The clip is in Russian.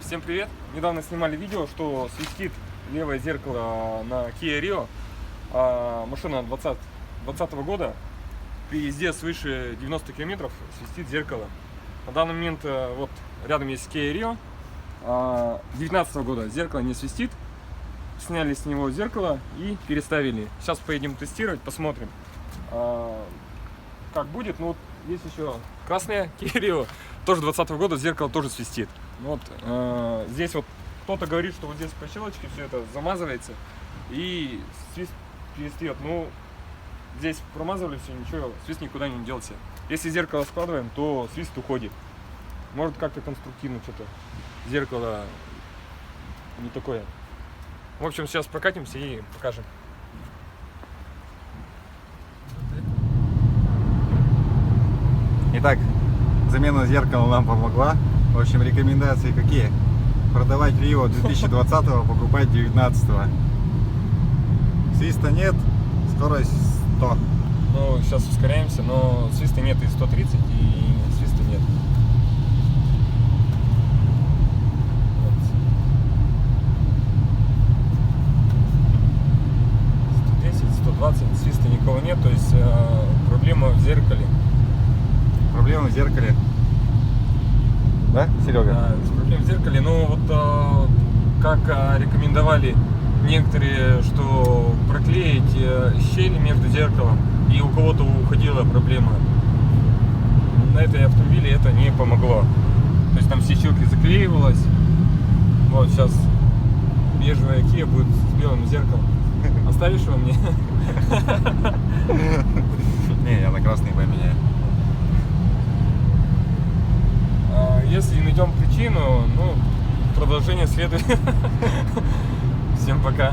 Всем привет! Недавно снимали видео, что свистит левое зеркало на Kia Rio. Машина 2020 года. При езде свыше 90 км свистит зеркало. На данный момент вот рядом есть Kia Rio 2019 года. Зеркало не свистит. Сняли с него зеркало и переставили. Сейчас поедем тестировать, посмотрим, как будет. Ну, вот есть еще красная Kia Rio, тоже 2020 года, зеркало тоже свистит. Вот здесь вот кто-то говорит, что вот здесь по щелочке все это замазывается и свист перестает. Ну, здесь промазывали все, ничего, свист никуда не делся. Если зеркало складываем, то свист уходит. Может, как-то конструктивно что-то зеркало не такое. В общем, сейчас прокатимся и покажем. Итак, замена зеркала нам помогла. В общем, рекомендации какие? Продавать Rio 2020, покупать 2019. Свиста нет, скорость 100. Ну, сейчас ускоряемся, но свиста нет и 130, и свиста нет. Вот. 110, 120, свиста никого нет, то есть проблема в зеркале. Проблема в зеркале. Да, Серега? Да, проблема в зеркале. Ну вот как рекомендовали некоторые, что проклеить щели между зеркалом, и у кого-то уходила проблема. На этой автомобиле это не помогло. То есть там все щелки заклеивалось. Вот сейчас бежевая Kia будет с белым зеркалом. Оставишь его мне? Не, я на красный поменяю. Если найдем причину, ну, продолжение следует. Всем пока.